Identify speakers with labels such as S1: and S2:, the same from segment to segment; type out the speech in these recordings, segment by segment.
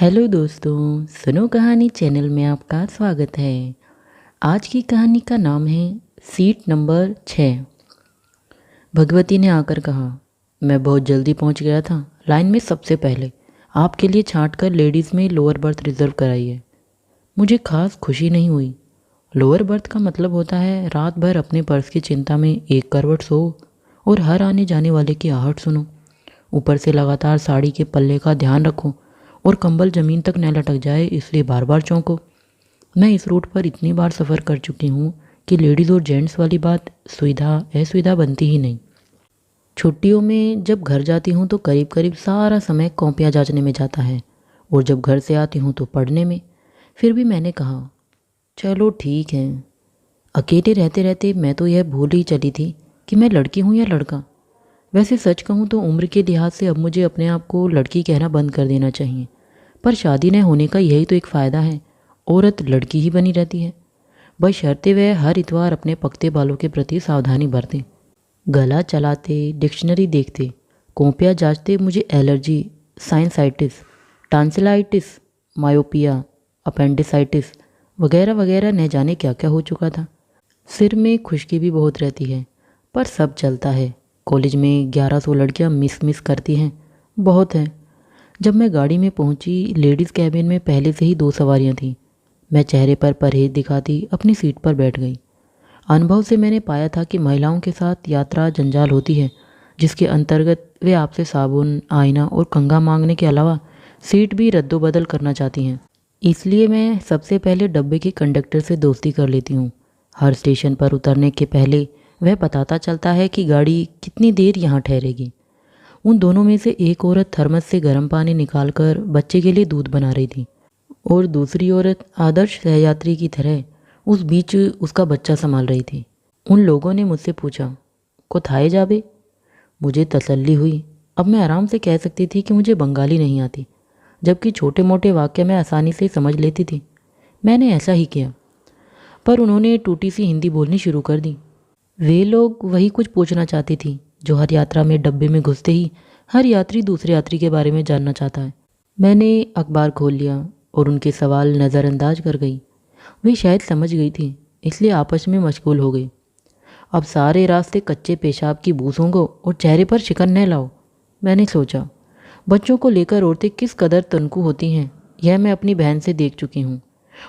S1: Hello दोस्तों, सुनो कहानी चैनल में आपका स्वागत है। आज की कहानी का नाम है सीट नंबर 6। भगवती ने आकर कहा, मैं बहुत जल्दी पहुंच गया था, लाइन में सबसे पहले आपके लिए छांट कर लेडीज़ में लोअर बर्थ रिजर्व कराई है। मुझे खास खुशी नहीं हुई। लोअर बर्थ का मतलब होता है रात भर अपने पर्स की चिंता में एक करवट सो और हर आने जाने वाले की आहट सुनो। ऊपर से लगातार साड़ी के पल्ले का ध्यान रखो और कंबल ज़मीन तक न लटक जाए, इसलिए बार बार चौंको। मैं इस रूट पर इतनी बार सफ़र कर चुकी हूँ कि लेडीज़ और जेंट्स वाली बात सुविधा असुविधा बनती ही नहीं। छुट्टियों में जब घर जाती हूँ तो करीब करीब सारा समय कॉपियाँ जांचने में जाता है और जब घर से आती हूँ तो पढ़ने में। फिर भी मैंने कहा, चलो ठीक है। अकेले रहते रहते मैं तो यह भूल ही चली थी कि मैं लड़की हूँ या लड़का। वैसे सच कहूँ तो उम्र के लिहाज से अब मुझे अपने आप को लड़की कहना बंद कर देना चाहिए, पर शादी न होने का यही तो एक फ़ायदा है, औरत लड़की ही बनी रहती है। बशर्ते वह हर इतवार अपने पकते बालों के प्रति सावधानी बरतें। गला चलाते, डिक्शनरी देखते, कॉपियाँ जांचते मुझे एलर्जी, साइनसाइटिस, टांसिलाइटिस, मायोपिया, अपेंडिसाइटिस वगैरह वगैरह न जाने क्या क्या हो चुका था। सिर में खुश्की भी बहुत रहती है, पर सब चलता है। कॉलेज में 1100 लड़कियां मिस करती हैं, बहुत है। जब मैं गाड़ी में पहुंची, लेडीज़ कैबिन में पहले से ही 2 सवारियां थीं। मैं चेहरे पर परहेज दिखाती अपनी सीट पर बैठ गई। अनुभव से मैंने पाया था कि महिलाओं के साथ यात्रा जंजाल होती है, जिसके अंतर्गत वे आपसे साबुन, आईना और कंघा मांगने के अलावा सीट भी रद्दोबदल करना चाहती हैं। इसलिए मैं सबसे पहले डब्बे के कंडक्टर से दोस्ती कर लेती हूँ। हर स्टेशन पर उतरने के पहले वह बताता चलता है कि गाड़ी कितनी देर यहाँ ठहरेगी। उन दोनों में से एक औरत थर्मस से गर्म पानी निकालकर बच्चे के लिए दूध बना रही थी और दूसरी औरत आदर्श सहयात्री की तरह उस बीच उसका बच्चा संभाल रही थी। उन लोगों ने मुझसे पूछा, कोथाए जाबे? मुझे तसल्ली हुई। अब मैं आराम से कह सकती थी कि मुझे बंगाली नहीं आती, जबकि छोटे मोटे वाक्य मैं आसानी से समझ लेती थी। मैंने ऐसा ही किया, पर उन्होंने टूटी सी हिंदी बोलनी शुरू कर दी। वे लोग वही कुछ पूछना चाहती थी जो हर यात्रा में डब्बे में घुसते ही हर यात्री दूसरे यात्री के बारे में जानना चाहता है। मैंने अखबार खोल लिया और उनके सवाल नज़रअंदाज कर गई। वे शायद समझ गई थी, इसलिए आपस में मशगूल हो गई। अब सारे रास्ते कच्चे पेशाब की बू सूंघो और चेहरे पर शिकन न लाओ। मैंने सोचा, बच्चों को लेकर औरतें किस कदर तनकू होती हैं, यह मैं अपनी बहन से देख चुकी हूँ।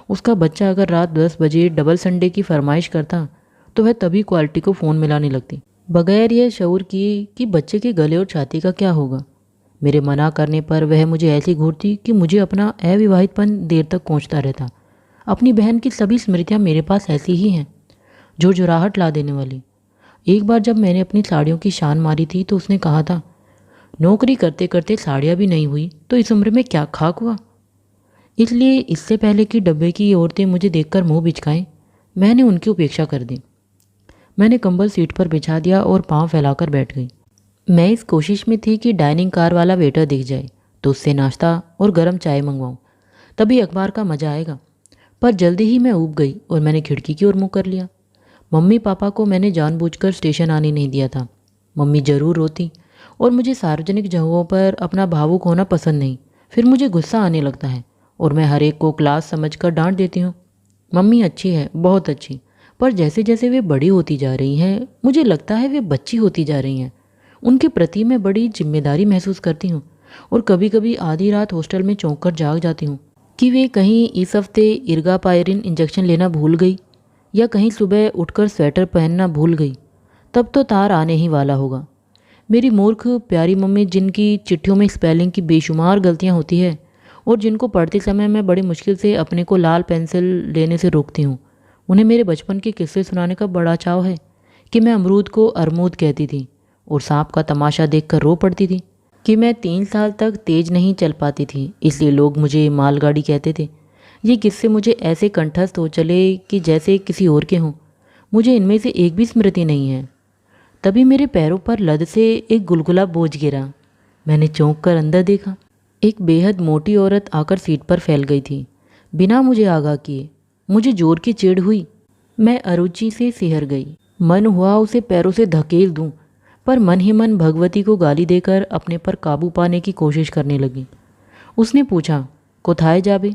S1: उसका बच्चा अगर रात 10 बजे डबल संडे की फरमाइश करता तो वह तभी क्वालिटी को फ़ोन मिलाने लगती, बगैर यह शऊर किए कि बच्चे के गले और छाती का क्या होगा। मेरे मना करने पर वह मुझे ऐसी घूरती कि मुझे अपना अविवाहितपन देर तक कोंचता रहता। अपनी बहन की सभी स्मृतियाँ मेरे पास ऐसी ही हैं, झुरझुराहट ला देने वाली। एक बार जब मैंने अपनी साड़ियों की शान मारी थी तो उसने कहा था, नौकरी करते करते साड़ियाँ भी नहीं हुई तो इस उम्र में क्या खाक हुआ। इसलिए इससे पहले कि डब्बे की औरतें मुझे देखकर मुंह बिचकाएं, मैंने उनकी उपेक्षा कर दी। मैंने कंबल सीट पर बिछा दिया और पांव फैलाकर बैठ गई। मैं इस कोशिश में थी कि डाइनिंग कार वाला वेटर दिख जाए तो उससे नाश्ता और गर्म चाय मंगवाऊं, तभी अखबार का मज़ा आएगा। पर जल्दी ही मैं ऊब गई और मैंने खिड़की की ओर मुँह कर लिया। मम्मी पापा को मैंने जानबूझकर स्टेशन आने नहीं दिया था। मम्मी ज़रूर रोती और मुझे सार्वजनिक जगहों पर अपना भावुक होना पसंद नहीं। फिर मुझे गुस्सा आने लगता है और मैं हर एक को क्लास समझकर डांट देती हूँ। मम्मी अच्छी है, बहुत अच्छी, पर जैसे जैसे वे बड़ी होती जा रही हैं मुझे लगता है वे बच्ची होती जा रही हैं। उनके प्रति मैं बड़ी जिम्मेदारी महसूस करती हूँ और कभी कभी आधी रात हॉस्टल में चौंक कर जाग जाती हूँ कि वे कहीं इस हफ्ते इर्गापायरिन इंजेक्शन लेना भूल गई या कहीं सुबह उठकर स्वेटर पहनना भूल गई। तब तो तार आने ही वाला होगा। मेरी मूर्ख प्यारी मम्मी, जिनकी चिट्ठियों में स्पेलिंग की बेशुमार गलतियाँ होती है और जिनको पढ़ते समय मैं बड़ी मुश्किल से अपने को लाल पेंसिल लेने से रोकती हूँ, उन्हें मेरे बचपन के किस्से सुनाने का बड़ा चाव है कि मैं अमरूद को अरमूद कहती थी और सांप का तमाशा देखकर रो पड़ती थी, कि मैं 3 साल तक तेज नहीं चल पाती थी इसलिए लोग मुझे मालगाड़ी कहते थे। ये किस्से मुझे ऐसे कंठस्थ हो चले कि जैसे किसी और के हों। मुझे इनमें से एक भी स्मृति नहीं है। तभी मेरे पैरों पर लद से एक गुलगुला बोझ गिरा। मैंने चौंक कर अंदर देखा। एक बेहद मोटी औरत आकर सीट पर फैल गई थी, बिना मुझे आगाह किए। मुझे जोर की चिढ़ हुई। मैं अरुचि से सिहर गई। मन हुआ उसे पैरों से धकेल दूं, पर मन ही मन भगवती को गाली देकर अपने पर काबू पाने की कोशिश करने लगी। उसने पूछा, कोथाए जाबे।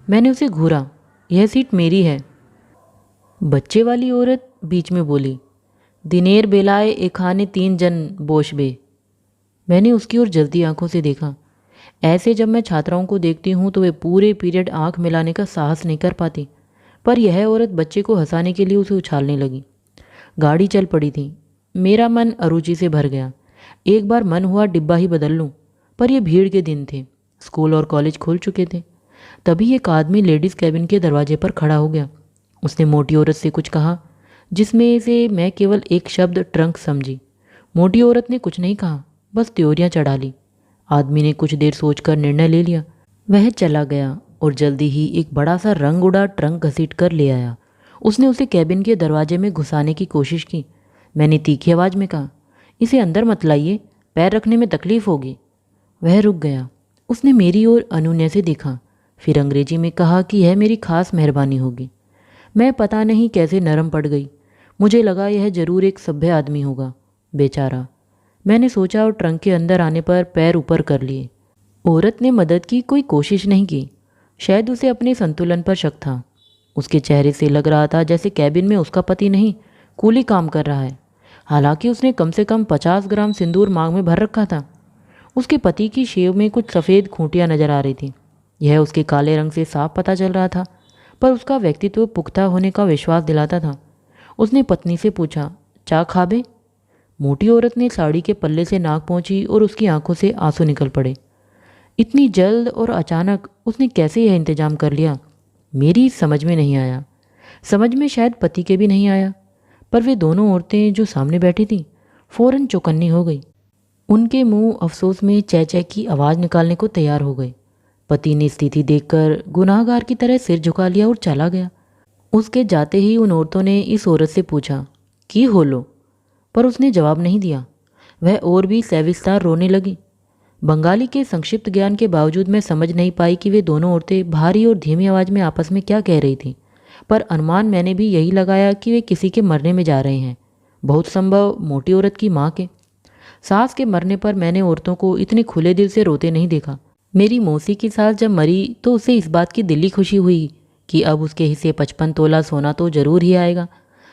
S1: मैंने उसे घूरा। यह सीट मेरी है। बच्चे वाली औरत बीच में बोली, दिनेर बेलाए ए खाने 3 जन बोशबे। मैंने उसकी ओर जल्दी आंखों से देखा। ऐसे जब मैं छात्राओं को देखती हूँ तो वे पूरे पीरियड आंख मिलाने का साहस नहीं कर पाती, पर यह औरत बच्चे को हंसाने के लिए उसे उछालने लगी। गाड़ी चल पड़ी थी। मेरा मन अरुचि से भर गया। एक बार मन हुआ डिब्बा ही बदल लूँ, पर यह भीड़ के दिन थे। स्कूल और कॉलेज खुल चुके थे। तभी एक आदमी लेडीज़ कैबिन के दरवाजे पर खड़ा हो गया। उसने मोटी औरत से कुछ कहा, जिसमें से मैं केवल एक शब्द ट्रंक समझी। मोटी औरत ने कुछ नहीं कहा, बस त्योरियाँ चढ़ा ली। आदमी ने कुछ देर सोचकर निर्णय ले लिया। वह चला गया और जल्दी ही एक बड़ा सा रंग उड़ा ट्रंक घसीट कर ले आया। उसने उसे कैबिन के दरवाजे में घुसाने की कोशिश की। मैंने तीखी आवाज़ में कहा, इसे अंदर मत लाइए, पैर रखने में तकलीफ होगी। वह रुक गया। उसने मेरी ओर अनुनय से देखा, फिर अंग्रेजी में कहा कि यह मेरी खास मेहरबानी होगी। मैं पता नहीं कैसे नरम पड़ गई। मुझे लगा यह जरूर एक सभ्य आदमी होगा। बेचारा, मैंने सोचा और ट्रंक के अंदर आने पर पैर ऊपर कर लिए। औरत ने मदद की कोई कोशिश नहीं की। शायद उसे अपने संतुलन पर शक था। उसके चेहरे से लग रहा था जैसे कैबिन में उसका पति नहीं, कूली काम कर रहा है। हालांकि उसने कम से कम 50 ग्राम सिंदूर मांग में भर रखा था। उसके पति की शेव में कुछ सफ़ेद खूंटियाँ नजर आ रही थी। यह उसके काले रंग से साफ पता चल रहा था, पर उसका व्यक्तित्व पुख्ता होने का विश्वास दिलाता था। उसने पत्नी से पूछा, चा खाबे? मोटी औरत ने साड़ी के पल्ले से नाक पोंछी और उसकी आंखों से आंसू निकल पड़े। इतनी जल्द और अचानक उसने कैसे यह इंतजाम कर लिया? मेरी समझ में नहीं आया। समझ में शायद पति के भी नहीं आया। पर वे दोनों औरतें जो सामने बैठी थीं फौरन चौकन्नी हो गई। उनके मुंह अफसोस में चै चै की आवाज़ निकालने को तैयार हो गए। पति ने स्थिति देखकर गुनाहगार की तरह सिर झुका लिया और चला गया। उसके जाते ही उन औरतों ने इस औरत से पूछा, की हो लो? पर उसने जवाब नहीं दिया। वह और भी सविस्तार रोने लगी। बंगाली के संक्षिप्त ज्ञान के बावजूद मैं समझ नहीं पाई कि वे दोनों औरतें भारी और धीमी आवाज़ में आपस में क्या कह रही थीं, पर अनुमान मैंने भी यही लगाया कि वे किसी के मरने में जा रहे हैं। बहुत संभव मोटी औरत की माँ के। सास के मरने पर मैंने औरतों को इतने खुले दिल से रोते नहीं देखा। मेरी मौसी की सास जब मरी तो उसे इस बात की दिली खुशी हुई कि अब उसके हिस्से 55 तोला सोना तो जरूर ही आएगा।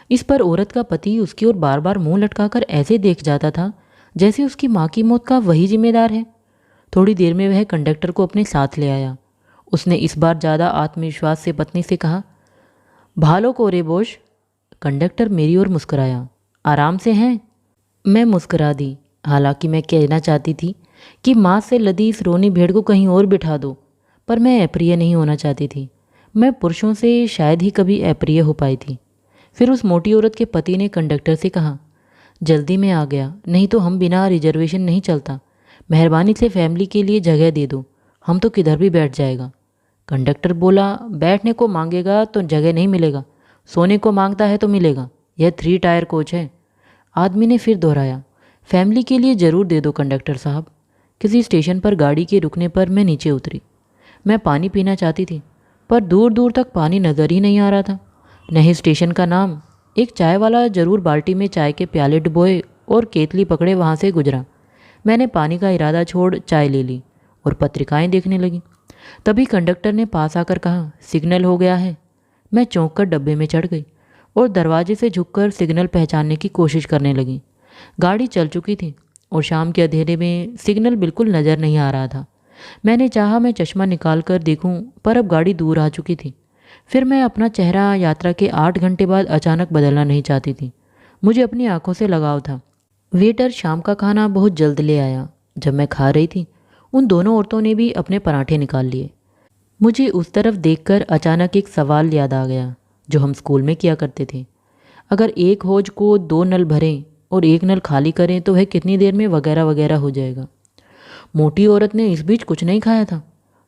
S1: इस पर औरत का पति उसकी ओर बार बार मुंह लटकाकर ऐसे देख जाता था जैसे उसकी माँ की मौत का वही जिम्मेदार है। थोड़ी देर में वह कंडक्टर को अपने साथ ले आया। उसने इस बार ज़्यादा आत्मविश्वास से पत्नी से कहा, भालो को रे बोश। कंडक्टर मेरी ओर मुस्कुराया, आराम से हैं? मैं मुस्कुरा दी। हालांकि मैं कहना चाहती थी कि माँ से लदी इस रोनी भेड़ को कहीं और बिठा दो, पर मैं अप्रिय नहीं होना चाहती थी। मैं पुरुषों से शायद ही कभी अप्रिय हो पाई थी। फिर उस मोटी औरत के पति ने कंडक्टर से कहा, जल्दी में आ गया, नहीं तो हम बिना रिजर्वेशन नहीं चलता। मेहरबानी से फैमिली के लिए जगह दे दो, हम तो किधर भी बैठ जाएगा। कंडक्टर बोला, बैठने को मांगेगा तो जगह नहीं मिलेगा, सोने को मांगता है तो मिलेगा। यह 3 टायर कोच है। आदमी ने फिर दोहराया, फैमिली के लिए ज़रूर दे दो कंडक्टर साहब। किसी स्टेशन पर गाड़ी के रुकने पर मैं नीचे उतरी। मैं पानी पीना चाहती थी, पर दूर दूर तक पानी नज़र ही नहीं आ रहा था। न ही स्टेशन का नाम। एक चाय वाला जरूर बाल्टी में चाय के प्याले डुबोए और केतली पकड़े वहाँ से गुजरा। मैंने पानी का इरादा छोड़ चाय ले ली और पत्रिकाएं देखने लगी। तभी कंडक्टर ने पास आकर कहा, सिग्नल हो गया है। मैं चौंक कर डब्बे में चढ़ गई और दरवाजे से झुककर सिग्नल पहचानने की कोशिश करने लगी। गाड़ी चल चुकी थी और शाम के अंधेरे में सिग्नल बिल्कुल नज़र नहीं आ रहा था। मैंने चाहा मैं चश्मा निकाल कर देखूं, पर अब गाड़ी दूर आ चुकी थी। फिर मैं अपना चेहरा यात्रा के 8 घंटे बाद अचानक बदलना नहीं चाहती थी। मुझे अपनी आंखों से लगाव था। वेटर शाम का खाना बहुत जल्द ले आया। जब मैं खा रही थी, उन दोनों औरतों ने भी अपने पराठे निकाल लिए। मुझे उस तरफ देखकर अचानक एक सवाल याद आ गया जो हम स्कूल में किया करते थे। अगर एक हौज को 2 नल भरें और एक नल खाली करें तो वह कितनी देर में वगैरह वगैरह हो जाएगा। मोटी औरत ने इस बीच कुछ नहीं खाया था।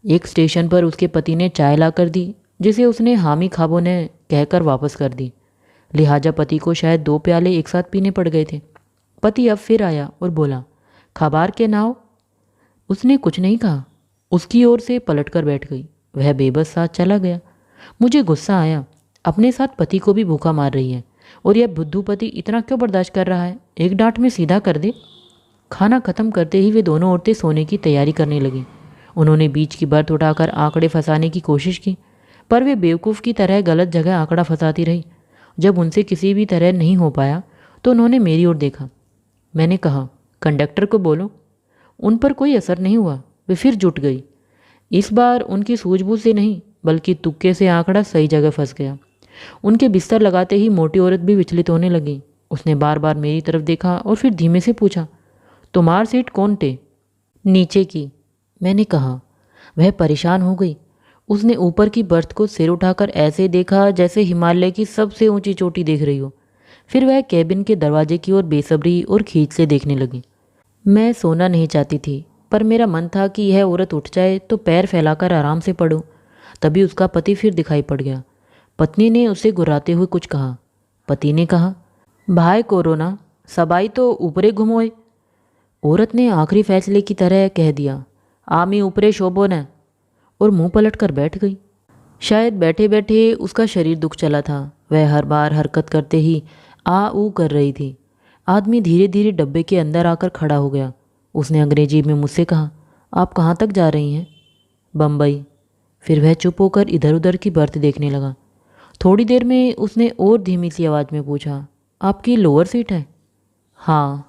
S1: एक स्टेशन पर उसके पति ने चाय ला कर दी, जिसे उसने हामी खाबों ने कहकर वापस कर दी। लिहाजा पति को शायद 2 प्याले एक साथ पीने पड़ गए थे। पति अब फिर आया और बोला, खबार के नाव? उसने कुछ नहीं कहा। उसकी ओर से पलटकर बैठ गई। वह बेबस सा चला गया। मुझे गुस्सा आया। अपने साथ पति को भी भूखा मार रही है और यह बुद्धू पति इतना क्यों बर्दाश्त कर रहा है? एक डांट में सीधा कर दे। खाना खत्म करते ही वे दोनों औरतें सोने की तैयारी करने लगीं। उन्होंने बीच की बर्थ उठाकर आंकड़े फंसाने की कोशिश की, पर वे बेवकूफ़ की तरह गलत जगह आंकड़ा फंसाती रही। जब उनसे किसी भी तरह नहीं हो पाया तो उन्होंने मेरी ओर देखा। मैंने कहा, कंडक्टर को बोलो। उन पर कोई असर नहीं हुआ, वे फिर जुट गई। इस बार उनकी सूझबूझ से नहीं बल्कि तुक्के से आंकड़ा सही जगह फंस गया। उनके बिस्तर लगाते ही मोटी औरत भी विचलित होने लगी। उसने बार बार मेरी तरफ देखा और फिर धीमे से पूछा, तुम्हार सीट कौन टे? नीचे की, मैंने कहा। वह परेशान हो गई। उसने ऊपर की बर्थ को सिर उठाकर ऐसे देखा जैसे हिमालय की सबसे ऊंची चोटी देख रही हो। फिर वह कैबिन के दरवाजे की ओर बेसब्री और खींच से देखने लगी। मैं सोना नहीं चाहती थी, पर मेरा मन था कि यह औरत उठ जाए तो पैर फैलाकर आराम से पड़ूं। तभी उसका पति फिर दिखाई पड़ गया। पत्नी ने उसे गुर्राते हुए कुछ कहा। पति ने कहा, भाई कोरोना, सबाई तो ऊपरे घुमोए। औरत ने आखिरी फैसले की तरह कह दिया, आमी ऊपरे शोभो न, और मुंह पलट कर बैठ गई। शायद बैठे बैठे उसका शरीर दुख चला था। वह हर बार हरकत करते ही आ ऊ कर रही थी। आदमी धीरे धीरे डब्बे के अंदर आकर खड़ा हो गया। उसने अंग्रेजी में मुझसे कहा, आप कहाँ तक जा रही हैं? बम्बई। फिर वह चुप होकर इधर उधर की बर्थ देखने लगा। थोड़ी देर में उसने और धीमी सी आवाज़ में पूछा, आपकी लोअर सीट है? हाँ।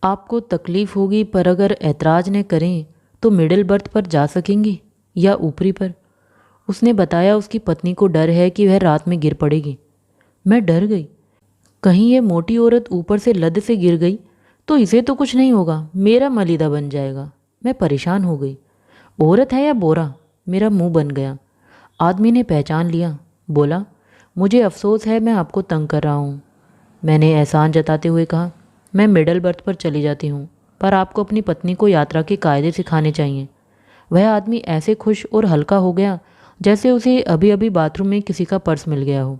S1: आपको तकलीफ़ होगी, पर अगर ऐतराज़ न करें तो मिडिल बर्थ पर जा सकेंगी या ऊपरी पर? उसने बताया उसकी पत्नी को डर है कि वह रात में गिर पड़ेगी। मैं डर गई। कहीं ये मोटी औरत ऊपर से लद से गिर गई तो इसे तो कुछ नहीं होगा, मेरा मलीदा बन जाएगा। मैं परेशान हो गई। औरत है या बोरा? मेरा मुंह बन गया। आदमी ने पहचान लिया। बोला, मुझे अफसोस है मैं आपको तंग कर रहा हूँ। मैंने एहसान जताते हुए कहा, मैं मिडल बर्थ पर चली जाती हूँ, पर आपको अपनी पत्नी को यात्रा के कायदे सिखाने चाहिए। वह आदमी ऐसे खुश और हल्का हो गया जैसे उसे अभी अभी बाथरूम में किसी का पर्स मिल गया हो।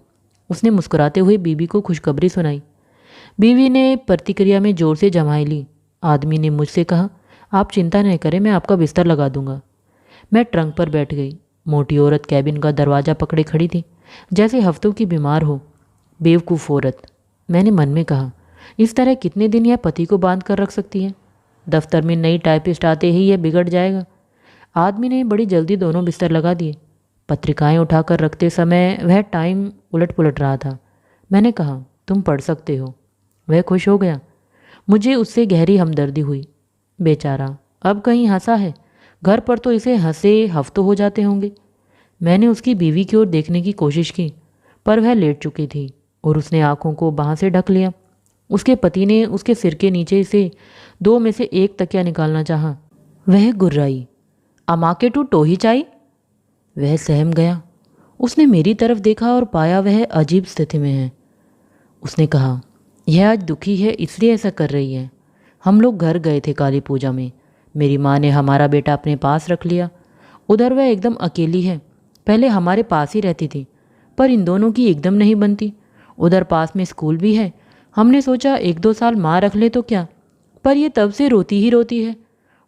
S1: उसने मुस्कुराते हुए बीवी को खुशखबरी सुनाई। बीवी ने प्रतिक्रिया में जोर से जमाई ली। आदमी ने मुझसे कहा, आप चिंता न करें, मैं आपका बिस्तर लगा दूंगा। मैं ट्रंक पर बैठ गई। मोटी औरत कैबिन का दरवाज़ा पकड़े खड़ी थी, जैसे हफ्तों की बीमार हो। बेवकूफ़ औरत, मैंने मन में कहा। इस तरह कितने दिन यह पति को बांध कर रख सकती है? दफ्तर में नई टाइपिस्ट आते ही यह बिगड़ जाएगा। आदमी ने बड़ी जल्दी दोनों बिस्तर लगा दिए। पत्रिकाएं उठाकर रखते समय वह टाइम उलट पुलट रहा था। मैंने कहा, तुम पढ़ सकते हो। वह खुश हो गया। मुझे उससे गहरी हमदर्दी हुई। बेचारा, अब कहीं हंसा है, घर पर तो इसे हंसे हफ्तों हो जाते होंगे। मैंने उसकी बीवी की ओर देखने की कोशिश की, पर वह लेट चुकी थी और उसने आंखों को बांह से ढक लिया। उसके पति ने उसके सिर के नीचे से दो में से एक तकिया निकालना चाहा। वह गुर्राई, अमाके टू टोही चाई। वह सहम गया। उसने मेरी तरफ देखा और पाया वह अजीब स्थिति में है। उसने कहा, यह आज दुखी है इसलिए ऐसा कर रही है। हम लोग घर गए थे काली पूजा में। मेरी माँ ने हमारा बेटा अपने पास रख लिया। उधर वह एकदम अकेली है। पहले हमारे पास ही रहती थी, पर इन दोनों की एकदम नहीं बनती। उधर पास में स्कूल भी है। हमने सोचा 1-2 साल माँ रख ले तो क्या, पर यह तब से रोती ही रोती है।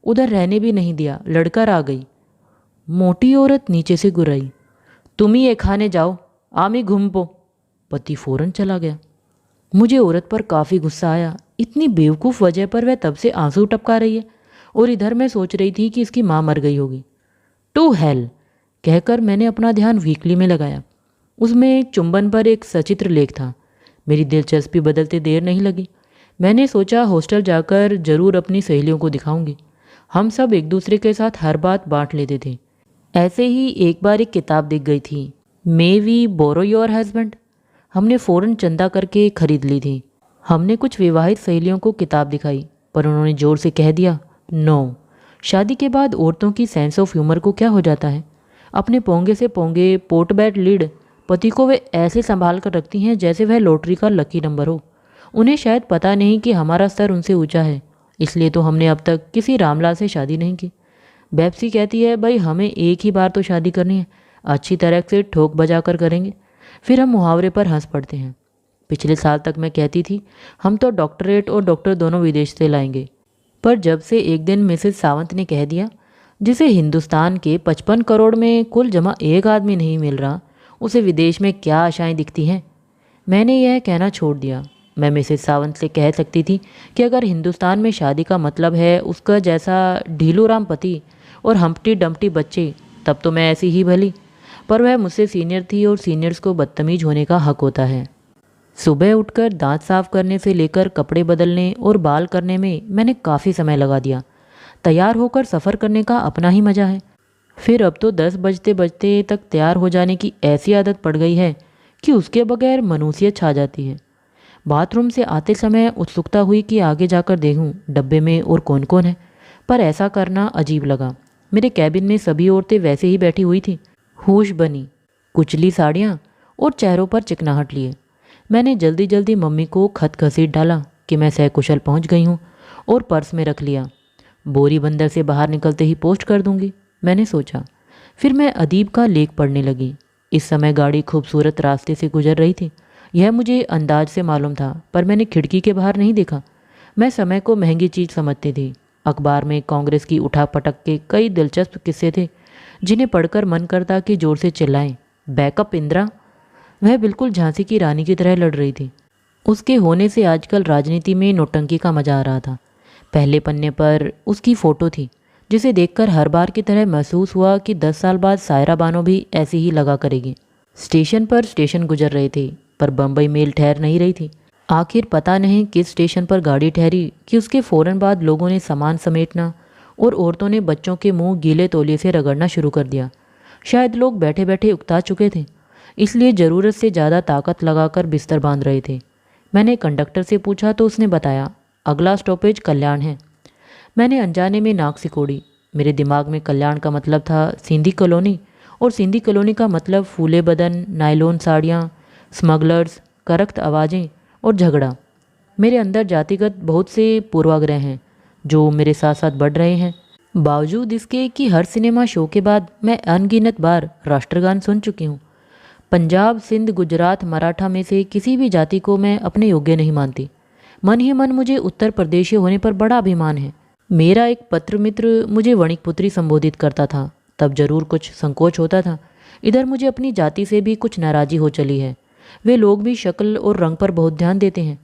S1: उधर रहने भी नहीं दिया, लड़कर आ गई। मोटी औरत नीचे से गुर्राई, तुम ही ये खाने जाओ, आमी घूम पो। पति फौरन चला गया। मुझे औरत पर काफ़ी गुस्सा आया। इतनी बेवकूफ़ वजह पर वह तब से आंसू टपका रही है, और इधर मैं सोच रही थी कि इसकी माँ मर गई होगी। टू हेल, कहकर मैंने अपना ध्यान वीकली में लगाया। उसमें एक चुंबन पर एक सचित्र लेख था। मेरी दिलचस्पी बदलते देर नहीं लगी। मैंने सोचा हॉस्टल जाकर जरूर अपनी सहेलियों को दिखाऊंगी। हम सब एक दूसरे के साथ हर बात बांट लेते थे। ऐसे ही एक बार एक किताब दिख गई थी, may we borrow your husband. हमने फ़ौरन चंदा करके खरीद ली थी। हमने कुछ विवाहित सहेलियों को किताब दिखाई, पर उन्होंने ज़ोर से कह दिया, नो। शादी के बाद औरतों की सेंस ऑफ ह्यूमर को क्या हो जाता है। अपने पोंगे से पोंगे पोर्टबैट लीड पति को वे ऐसे संभाल कर रखती हैं जैसे वह लॉटरी का लकी नंबर हो। उन्हें शायद पता नहीं कि हमारा स्तर उनसे ऊंचा है, इसलिए तो हमने अब तक किसी रामलाल से शादी नहीं की। बेप्सी कहती है, भाई हमें एक ही बार तो शादी करनी है, अच्छी तरह से ठोक बजा कर करेंगे। फिर हम मुहावरे पर हंस पड़ते हैं। पिछले साल तक मैं कहती थी, हम तो डॉक्टरेट और डॉक्टर दोनों विदेश से लाएंगे, पर जब से एक दिन मिसेस सावंत ने कह दिया, जिसे हिंदुस्तान के 55 करोड़ में कुल जमा एक आदमी नहीं मिल रहा, उसे विदेश में क्या आशाएं दिखती हैं, मैंने यह कहना छोड़ दिया। मैं मिसेस सावंत से कह सकती थी कि अगर हिंदुस्तान में शादी का मतलब है उसका जैसा ढीलूराम पति और हम्प्टी डम्प्टी बच्चे, तब तो मैं ऐसी ही भली, पर वह मुझसे सीनियर थी और सीनियर्स को बदतमीज होने का हक होता है। सुबह उठकर दांत साफ करने से लेकर कपड़े बदलने और बाल करने में मैंने काफ़ी समय लगा दिया। तैयार होकर सफ़र करने का अपना ही मज़ा है। फिर अब तो 10 बजते बजते तक तैयार हो जाने की ऐसी आदत पड़ गई है कि उसके बगैर मनुष्यत छा जाती है। बाथरूम से आते समय उत्सुकता हुई कि आगे जाकर देखूं डब्बे में और कौन कौन है, पर ऐसा करना अजीब लगा। मेरे कैबिन में सभी औरतें वैसे ही बैठी हुई थी, होश बनी, कुचली साड़ियाँ और चेहरों पर चिकनाहट लिए। मैंने जल्दी जल्दी मम्मी को खत घसीट डाला कि मैं सकुशल पहुँच गई हूँ और पर्स में रख लिया। बोरी बंदर से बाहर निकलते ही पोस्ट कर दूंगी, मैंने सोचा। फिर मैं अदीब का लेख पढ़ने लगी। इस समय गाड़ी खूबसूरत रास्ते से गुजर रही थी, यह मुझे अंदाज से मालूम था, पर मैंने खिड़की के बाहर नहीं देखा। मैं समय को महंगी चीज़ समझती थी। अखबार में कांग्रेस की उठापटक के कई दिलचस्प किस्से थे जिन्हें पढ़कर मन करता कि जोर से चिल्लाएं, बैकअप इंदिरा। वह बिल्कुल झांसी की रानी की तरह लड़ रही थी। उसके होने से आजकल राजनीति में नौटंकी का मजा आ रहा था। पहले पन्ने पर उसकी फ़ोटो थी जिसे देखकर हर बार की तरह महसूस हुआ कि 10 साल बाद सायरा बानो भी ऐसी ही लगा करेगी। स्टेशन पर स्टेशन गुजर रहे थे, पर बम्बई मेल ठहर नहीं रही थी। आखिर पता नहीं किस स्टेशन पर गाड़ी ठहरी कि उसके फ़ौरन बाद लोगों ने सामान समेटना और औरतों ने बच्चों के मुंह गीले तौलिए से रगड़ना शुरू कर दिया। शायद लोग बैठे बैठे उकता चुके थे, इसलिए ज़रूरत से ज़्यादा ताकत लगाकर बिस्तर बांध रहे थे। मैंने कंडक्टर से पूछा तो उसने बताया, अगला स्टॉपेज कल्याण है। मैंने अनजाने में नाक सिकोड़ी। मेरे दिमाग में कल्याण का मतलब था सिंधी कॉलोनी, और सिंधी कॉलोनी का मतलब फूले बदन, नायलॉन साड़ियाँ, स्मगलर्स, करख्त आवाज़ें और झगड़ा। मेरे अंदर जातिगत बहुत से पूर्वाग्रह हैं जो मेरे साथ साथ बढ़ रहे हैं, बावजूद इसके कि हर सिनेमा शो के बाद मैं अनगिनत बार राष्ट्रगान सुन चुकी हूँ। पंजाब, सिंध, गुजरात, मराठा में से किसी भी जाति को मैं अपने योग्य नहीं मानती। मन ही मन मुझे उत्तर प्रदेशी होने पर बड़ा अभिमान है। मेरा एक पत्र मित्र मुझे वणिक पुत्री संबोधित करता था, तब जरूर कुछ संकोच होता था। इधर मुझे अपनी जाति से भी कुछ नाराज़ी हो चली है। वे लोग भी शक्ल और रंग पर बहुत ध्यान देते हैं।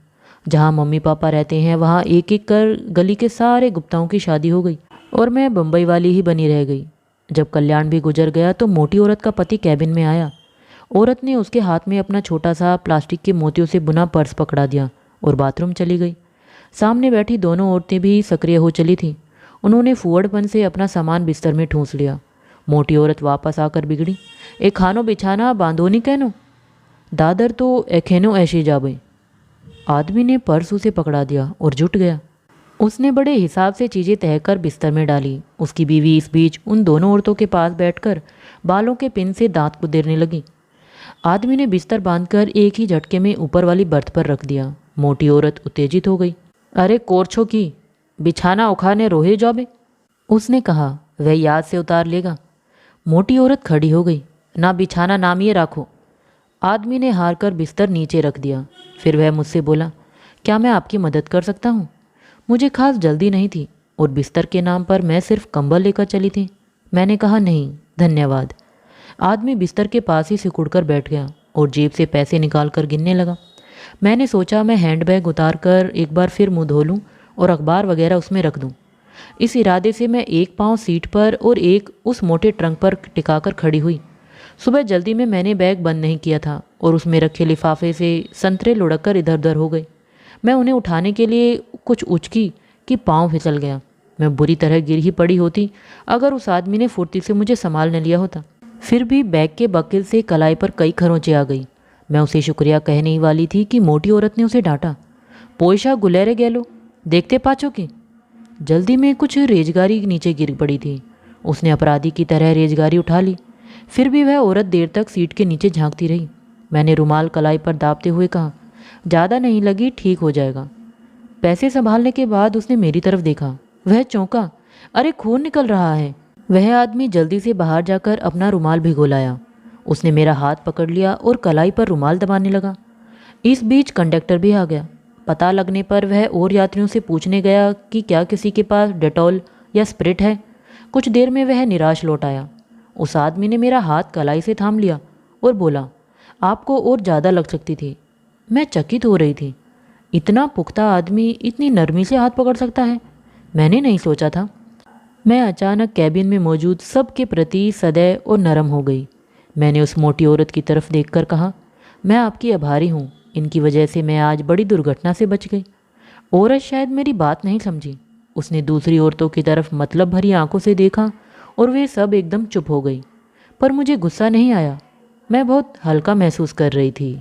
S1: जहाँ मम्मी पापा रहते हैं वहाँ एक एक कर गली के सारे गुप्ताओं की शादी हो गई और मैं बम्बई वाली ही बनी रह गई। जब कल्याण भी गुजर गया तो मोटी औरत का पति कैबिन में आया। औरत ने उसके हाथ में अपना छोटा सा प्लास्टिक के मोतियों से बुना पर्स पकड़ा दिया और बाथरूम चली गई। सामने बैठी दोनों औरतें भी सक्रिय हो चली थीं। उन्होंने फुअड़पन से अपना सामान बिस्तर में ठूंस लिया। मोटी औरत वापस आकर बिगड़ी, एक खानो बिछाना बांधोनी कहनो, दादर तो एखेनो ऐसे जाबे। आदमी ने पर्स उसे पकड़ा दिया और जुट गया। उसने बड़े हिसाब से चीज़ें तह कर बिस्तर में डाली। उसकी बीवी इस बीच उन दोनों औरतों के पास बैठकर बालों के पिन से दांत कुदेरने लगी। आदमी ने बिस्तर बांधकर एक ही झटके में ऊपर वाली बर्थ पर रख दिया। मोटी औरत उत्तेजित हो गई। अरे कोरछो की बिछाना उखाने रोहे जाबे, उसने कहा। वह याद से उतार लेगा। मोटी औरत खड़ी हो गई। ना बिछाना नाम ये राखो। आदमी ने हार कर बिस्तर नीचे रख दिया। फिर वह मुझसे बोला, क्या मैं आपकी मदद कर सकता हूँ? मुझे खास जल्दी नहीं थी और बिस्तर के नाम पर मैं सिर्फ कंबल लेकर चली थी। मैंने कहा, नहीं धन्यवाद। आदमी बिस्तर के पास ही सिकुड़ कर बैठ गया और जेब से पैसे निकाल कर गिनने लगा। मैंने सोचा मैं हैंडबैग उतार कर एक बार फिर मुँह धो लूँ और अखबार वगैरह उसमें रख दूँ। इस इरादे से मैं एक पाँव सीट पर और एक उस मोटे ट्रंक पर टिकाकर खड़ी हुई। सुबह जल्दी में मैंने बैग बंद नहीं किया था और उसमें रखे लिफाफे से संतरे लुढ़क कर इधर उधर हो गए। मैं उन्हें उठाने के लिए कुछ उचकी कि पाँव फिसल गया। मैं बुरी तरह गिर ही पड़ी होती अगर उस आदमी ने फुर्ती से मुझे संभाल न लिया होता। फिर भी बैग के बकिल से कलाई पर कई खरोंचे आ गई। मैं उसे शुक्रिया कहने ही वाली थी कि मोटी औरत ने उसे डांटा। पोयशा गुलेरे गैलो, देखते पाछो की। जल्दी में कुछ रेजगारी नीचे गिर पड़ी थी। उसने अपराधी की तरह रेजगारी उठा ली। फिर भी वह औरत देर तक सीट के नीचे झांकती रही। मैंने रुमाल कलाई पर दाबते हुए कहा, ज़्यादा नहीं लगी, ठीक हो जाएगा। पैसे संभालने के बाद उसने मेरी तरफ देखा। वह चौंका, अरे खून निकल रहा है। वह आदमी जल्दी से बाहर जाकर अपना रुमाल भिगो लाया। उसने मेरा हाथ पकड़ लिया और कलाई पर रुमाल दबाने लगा। इस बीच कंडक्टर भी आ गया। पता लगने पर वह और यात्रियों से पूछने गया कि क्या किसी के पास डेटॉल या स्प्रिट है। कुछ देर में वह निराश लौट आया। उस आदमी ने मेरा हाथ कलाई से थाम लिया और बोला, आपको और ज़्यादा लग सकती थी। मैं चकित हो रही थी। इतना पुख्ता आदमी इतनी नरमी से हाथ पकड़ सकता है, मैंने नहीं सोचा था। मैं अचानक कैबिन में मौजूद सबके प्रति सदैव और नरम हो गई। मैंने उस मोटी औरत की तरफ देखकर कहा, मैं आपकी आभारी हूँ, इनकी वजह से मैं आज बड़ी दुर्घटना से बच गई। औरत शायद मेरी बात नहीं समझी। उसने दूसरी औरतों की तरफ मतलब भरी आंखों से देखा और वे सब एकदम चुप हो गई। पर मुझे गुस्सा नहीं आया, मैं बहुत हल्का महसूस कर रही थी।